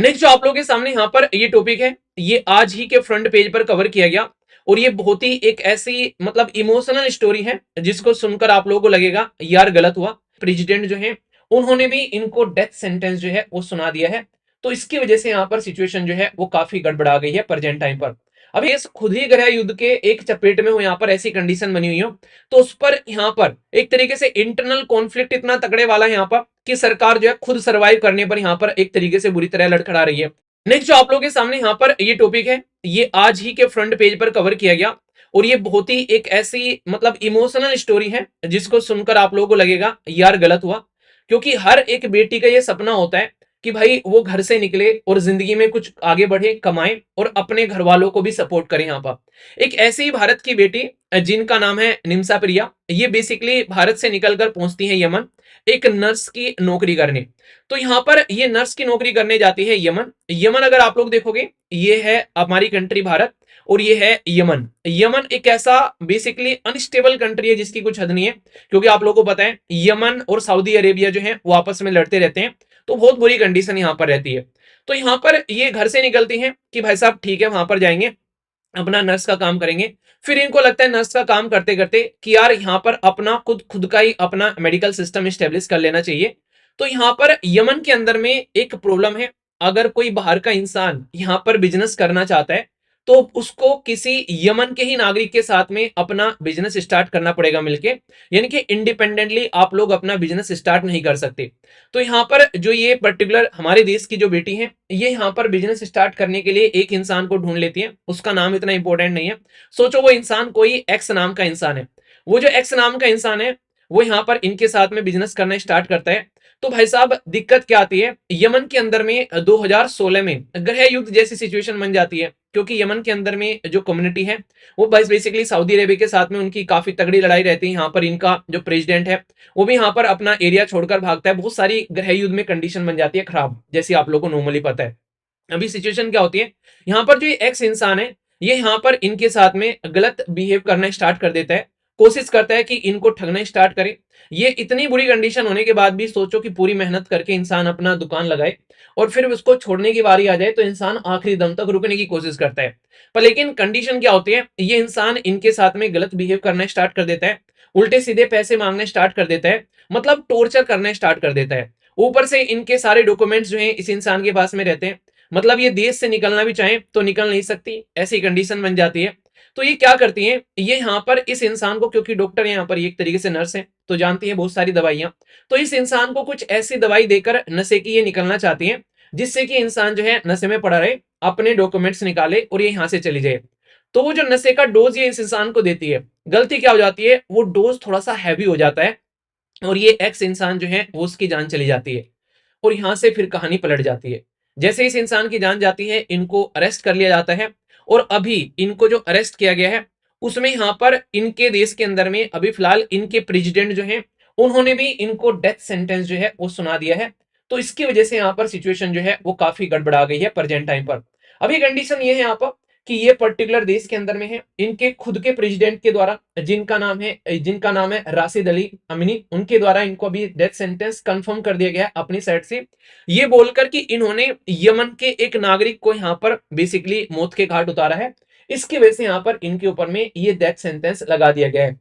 Next जो आप लोगों के सामने यहाँ पर ये टॉपिक है, ये आज ही के फ्रंट पेज पर कवर किया गया और ये बहुत ही एक ऐसी मतलब इमोशनल स्टोरी है जिसको सुनकर आप लोगों को लगेगा यार गलत हुआ। प्रेसिडेंट जो है उन्होंने भी इनको डेथ सेंटेंस जो है वो सुना दिया है। तो इसकी वजह से यहाँ पर सिचुएशन जो है वो काफी गड़बड़ा गई है प्रेजेंट टाइम पर। अब ये खुद ही गृह युद्ध के एक चपेट में हो, यहाँ पर ऐसी कंडीशन बनी हुई हो तो उस पर यहाँ पर एक तरीके से इंटरनल कॉन्फ्लिक्ट इतना तगड़े वाला है यहाँ पर कि सरकार जो है खुद सर्वाइव करने पर यहाँ पर एक तरीके से बुरी तरह लड़खड़ा रही है। नेक्स्ट जो आप लोगों के सामने यहाँ पर ये टॉपिक है, ये आज ही के फ्रंट पेज पर कवर किया गया और ये बहुत ही एक ऐसी मतलब इमोशनल स्टोरी है जिसको सुनकर आप लोगों को लगेगा यार गलत हुआ। क्योंकि हर एक बेटी का ये सपना होता है कि भाई वो घर से निकले और जिंदगी में कुछ आगे बढ़े, कमाए और अपने घर वालों को भी सपोर्ट करे। यहाँ पर एक ऐसी ही भारत की बेटी जिनका नाम है निम्सा प्रिया, ये बेसिकली भारत से निकलकर पहुंचती है यमन एक नर्स की नौकरी करने। तो यहाँ पर ये नर्स की नौकरी करने जाती है यमन। यमन अगर आप लोग देखोगे ये है हमारी कंट्री भारत और ये है यमन। यमन एक ऐसा बेसिकली अनस्टेबल कंट्री है जिसकी कुछ हद नहीं है, क्योंकि आप लोगों को पता है यमन और सऊदी अरेबिया जो है वो आपस में लड़ते रहते हैं। तो बहुत बुरी कंडीशन यहाँ पर रहती है। तो यहाँ पर ये घर से निकलती हैं कि भाई साहब ठीक है वहां पर जाएंगे, अपना नर्स का काम करेंगे। फिर इनको लगता है नर्स का काम करते करते कि यार यहाँ पर अपना खुद खुद का ही अपना मेडिकल सिस्टम स्टेब्लिश कर लेना चाहिए। तो यहाँ पर यमन के अंदर में एक प्रॉब्लम है, अगर कोई बाहर का इंसान यहाँ पर बिजनेस करना चाहता है तो उसको किसी यमन के ही नागरिक के साथ में अपना बिजनेस स्टार्ट करना पड़ेगा मिलके, यानी कि इंडिपेंडेंटली आप लोग अपना बिजनेस स्टार्ट नहीं कर सकते। तो यहाँ पर जो ये पर्टिकुलर हमारे देश की जो बेटी है ये यहाँ पर बिजनेस स्टार्ट करने के लिए एक इंसान को ढूंढ लेती है, उसका नाम इतना इंपॉर्टेंट नहीं है। सोचो वो इंसान कोई एक्स नाम का इंसान है, वो जो एक्स नाम का इंसान है वो यहाँ पर इनके साथ में बिजनेस करना स्टार्ट करता है। तो भाई साहब दिक्कत क्या आती है, यमन के अंदर में 2016 में गृह युद्ध जैसी सिचुएशन बन जाती है। क्योंकि यमन के अंदर में जो कम्युनिटी है वो बस बेसिकली सऊदी अरेबिया के साथ में उनकी काफी तगड़ी लड़ाई रहती है। यहाँ पर इनका जो प्रेसिडेंट है वो भी यहाँ पर अपना एरिया छोड़कर भागता है। बहुत सारी गृह युद्ध में कंडीशन बन जाती है खराब, जैसी आप लोगों को नॉर्मली पता है। अभी सिचुएशन क्या होती है, यहाँ पर जो एक्स इंसान है ये यहाँ पर इनके साथ में गलत बिहेव करना स्टार्ट कर देता है, कोशिश करता है कि इनको ठगना स्टार्ट करे। ये इतनी बुरी कंडीशन होने के बाद भी सोचो कि पूरी मेहनत करके इंसान अपना दुकान लगाए और फिर उसको छोड़ने की बारी आ जाए तो इंसान आखिरी दम तक रुकने की कोशिश करता है। पर लेकिन कंडीशन क्या होती है, ये इंसान इनके साथ में गलत बिहेव करना स्टार्ट कर देता है, उल्टे सीधे पैसे मांगने स्टार्ट कर देता है, मतलब टॉर्चर करना स्टार्ट कर देता है। ऊपर से इनके सारे डॉक्यूमेंट्स जो हैं इस इंसान के पास में रहते हैं, मतलब ये देश से निकलना भी चाहे तो निकल नहीं सकती, ऐसी कंडीशन बन जाती है। तो ये क्या करती हैं, ये यहाँ पर इस इंसान को, क्योंकि डॉक्टर यहाँ पर एक तरीके से नर्स है तो जानती है बहुत सारी दवाइयां, तो इस इंसान को कुछ ऐसी दवाई देकर नशे की ये निकलना चाहती है जिससे कि इंसान जो है नशे में पड़ा रहे, अपने डॉक्यूमेंट्स निकाले और ये यहाँ से चली जाए। तो वो जो नशे का डोज ये इस इंसान को देती है, गलती क्या हो जाती है, वो डोज थोड़ा सा हैवी हो जाता है और ये एक्स इंसान जो है वो उसकी जान चली जाती है। और यहां से फिर कहानी पलट जाती है। जैसे इस इंसान की जान जाती है इनको अरेस्ट कर लिया जाता है और अभी इनको जो अरेस्ट किया गया है उसमें यहाँ पर इनके देश के अंदर में अभी फिलहाल इनके प्रेसिडेंट जो हैं उन्होंने भी इनको डेथ सेंटेंस जो है वो सुना दिया है। तो इसकी वजह से यहाँ पर सिचुएशन जो है वो काफी गड़बड़ा गई है प्रेजेंट टाइम पर। अभी कंडीशन ये है यहाँ पर कि ये पर्टिकुलर देश के अंदर में है, इनके खुद के प्रेसिडेंट के द्वारा जिनका नाम है राशिद अली अमीनी, उनके द्वारा इनको अभी डेथ सेंटेंस कंफर्म कर दिया गया है अपनी साइड से, ये बोलकर कि इन्होंने यमन के एक नागरिक को यहाँ पर बेसिकली मौत के घाट उतारा है। इसकी वजह से यहाँ पर इनके ऊपर में ये डेथ सेंटेंस लगा दिया गया है।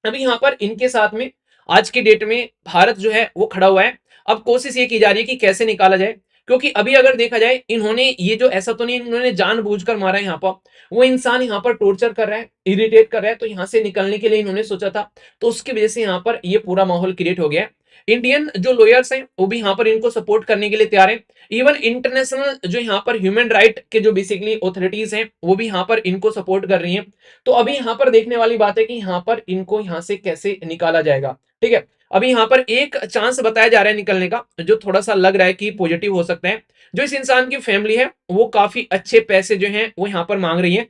अभी यहाँ पर इनके साथ में आज की डेट में भारत जो है वो खड़ा हुआ है। अब कोशिश ये की जा रही है कि कैसे निकाला जाए, क्योंकि अभी अगर देखा जाए इन्होंने ये जो ऐसा तो नहीं इन्होंने जानबूझकर मारा है, यहाँ पर वो इंसान यहाँ पर टॉर्चर कर रहा है, इरिटेट कर रहा है, तो यहाँ से निकलने के लिए इन्होंने सोचा था, तो उसकी वजह से यहाँ पर ये पूरा माहौल क्रिएट हो गया है। इंडियन जो लॉयर्स हैं वो भी यहाँ पर इनको सपोर्ट करने के लिए तैयार हैं। इवन इंटरनेशनल जो यहाँ पर ह्यूमन राइट के जो बेसिकली ऑथोरिटीज हैं वो भी यहाँ पर इनको सपोर्ट कर रही हैं। तो अभी यहाँ पर देखने वाली बात है कि यहाँ पर इनको यहाँ से कैसे निकाला जाएगा। ठीक है, अभी यहाँ पर एक चांस बताया जा रहा है निकलने का जो थोड़ा सा लग रहा है कि पॉजिटिव हो सकता है। जो इस इंसान की फैमिली है वो काफी अच्छे पैसे जो हैं वो यहाँ पर मांग रही है।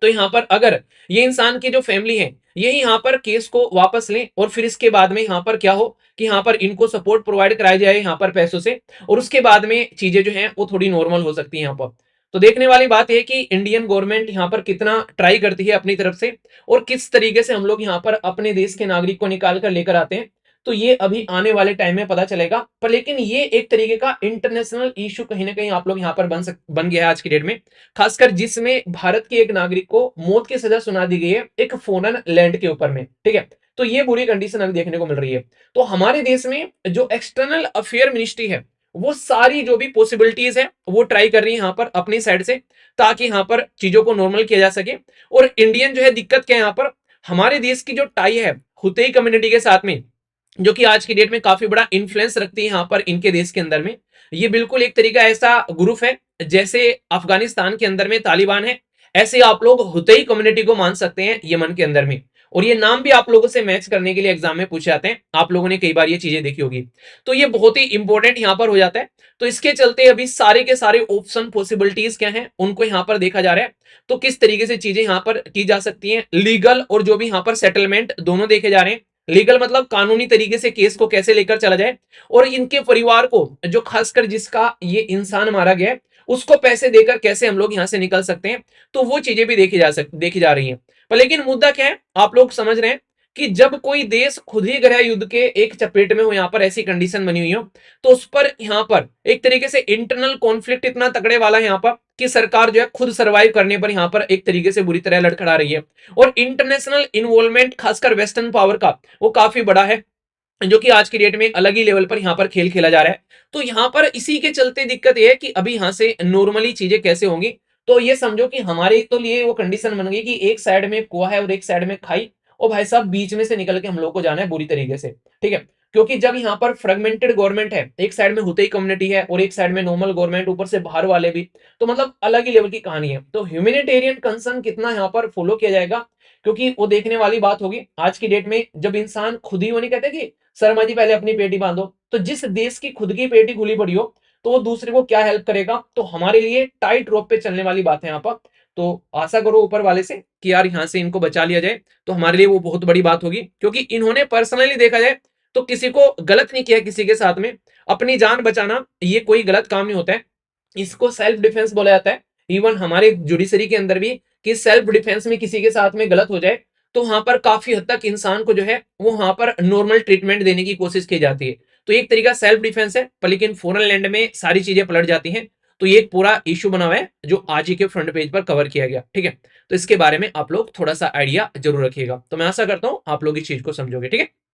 तो यहाँ पर अगर ये इंसान की जो फैमिली है यही यहाँ पर केस को वापस लें और फिर इसके बाद में यहाँ पर क्या हो कि यहाँ पर इनको सपोर्ट प्रोवाइड कराया जाए यहाँ पर पैसों से, और उसके बाद में चीजें जो हैं वो थोड़ी नॉर्मल हो सकती है यहाँ पर। तो देखने वाली बात है कि इंडियन गवर्नमेंट यहाँ पर कितना ट्राई करती है अपनी तरफ से और किस तरीके से हम लोग यहाँ पर अपने देश के नागरिक को निकाल कर लेकर आते हैं। तो ये अभी आने वाले टाइम में पता चलेगा। पर लेकिन ये एक तरीके का इंटरनेशनल इश्यू कहीं ना कहीं आप लोग यहाँ पर बन गया है आज की डेट में, खासकर जिसमें भारत के एक नागरिक को मौत की सजा सुना दी गई है एक फॉरेन लैंड के ऊपर में, ठीक है। तो ये बुरी कंडीशन अभी देखने को मिल रही है। तो हमारे देश में जो एक्सटर्नल अफेयर मिनिस्ट्री है वो सारी जो भी पॉसिबिलिटीज है वो ट्राई कर रही है यहाँ पर अपनी साइड से, ताकि यहाँ पर चीजों को नॉर्मल किया जा सके। और इंडियन जो है दिक्कत क्या है यहाँ पर, हमारे देश की जो टाई है हुतेई कम्युनिटी के साथ में, जो कि आज की डेट में काफी बड़ा इन्फ्लुएंस रखती है यहाँ पर इनके देश के अंदर में। ये बिल्कुल एक तरीका ऐसा ग्रुप है जैसे अफगानिस्तान के अंदर में तालिबान है, ऐसे आप लोग हुतेई कम्युनिटी को मान सकते हैं यमन के अंदर में। और ये नाम भी आप लोगों से मैच करने के लिए एग्जाम में पूछे जाते हैं, आप लोगों ने कई बार ये चीजें देखी होगी। तो ये बहुत ही इंपॉर्टेंट यहाँ पर हो जाता है। तो इसके चलते अभी सारे के सारे ऑप्शन पॉसिबिलिटीज क्या हैं उनको यहाँ पर देखा जा रहा है। तो किस तरीके से चीजें यहाँ पर की जा सकती हैं, लीगल और जो भी यहाँ पर सेटलमेंट दोनों देखे जा रहे हैं। लीगल मतलब कानूनी तरीके से केस को कैसे लेकर चला जाए, और इनके परिवार को जो खासकर जिसका ये इंसान मारा गया है उसको पैसे देकर कैसे हम लोग यहां से निकल सकते हैं। तो वो चीजें भी देखी जा रही हैं। पर लेकिन मुद्दा क्या है, आप लोग समझ रहे हैं कि जब कोई देश खुद ही गृह युद्ध के एक चपेट में हो, यहाँ पर ऐसी कंडीशन बनी हुई हो, तो उस पर यहाँ पर एक तरीके से इंटरनल कॉन्फ्लिक्ट इतना तगड़े वाला है यहाँ पर कि सरकार जो है खुद सर्वाइव करने पर यहाँ पर एक तरीके से बुरी तरह लड़खड़ा रही है। और इंटरनेशनल इन्वॉल्वमेंट खासकर वेस्टर्न पावर का वो काफी बड़ा है, जो कि आज की डेट में एक अलग ही लेवल पर यहाँ पर खेल खेला जा रहा है। तो यहाँ पर इसी के चलते दिक्कत ये है कि अभी यहाँ से नॉर्मली चीजें कैसे होंगी। तो ये समझो कि हमारे तो लिए वो कंडीशन बन गई कि एक साइड में कुआ है और एक साइड में खाई, और भाई साहब बीच में से निकल के हम लोग को जाना है बुरी तरीके से, ठीक है। क्योंकि जब यहाँ पर फ्रेगमेंटेड गवर्नमेंट है, एक साइड में हुतेई कम्युनिटी है और एक साइड में नॉर्मल गवर्नमेंट, ऊपर से बाहर वाले भी, तो मतलब अलग ही लेवल की कहानी है। तो ह्यूमैनिटेरियन कंसर्न कितना यहाँ पर फॉलो किया जाएगा, क्योंकि वो देखने वाली बात होगी आज की डेट में। जब इंसान खुद ही, वो नहीं कहते कि शर्मा जी पहले अपनी पेटी बांधो, तो जिस देश की खुद की पेटी खुली पड़ी हो तो वो दूसरे को क्या हेल्प करेगा। तो हमारे लिए टाइट रोप पे चलने वाली बात है यहाँ पर। तो आशा करो ऊपर वाले से कि यार यहाँ से इनको बचा लिया जाए, तो हमारे लिए वो बहुत बड़ी बात होगी। क्योंकि इन्होंने पर्सनली देखा जाए तो किसी को गलत नहीं किया, किसी के साथ में अपनी जान बचाना ये कोई गलत काम नहीं होता है, इसको सेल्फ डिफेंस बोला जाता है। इवन हमारे जुडिशरी के अंदर भी कि सेल्फ डिफेंस में किसी के साथ में गलत हो जाए तो वहां पर काफी हद तक इंसान को जो है वो वहां पर नॉर्मल ट्रीटमेंट देने की कोशिश की जाती है। तो एक तरीका सेल्फ डिफेंस है, पर लेकिन फॉरेन लैंड में सारी चीजें पलट जाती हैं। तो ये एक पूरा इश्यू बना हुआ है जो आज ही के फ्रंट पेज पर कवर किया गया, ठीक है। तो इसके बारे में आप लोग थोड़ा सा आइडिया जरूर रखिएगा। तो मैं आशा करता हूं आप लोग इस चीज को समझोगे, ठीक है।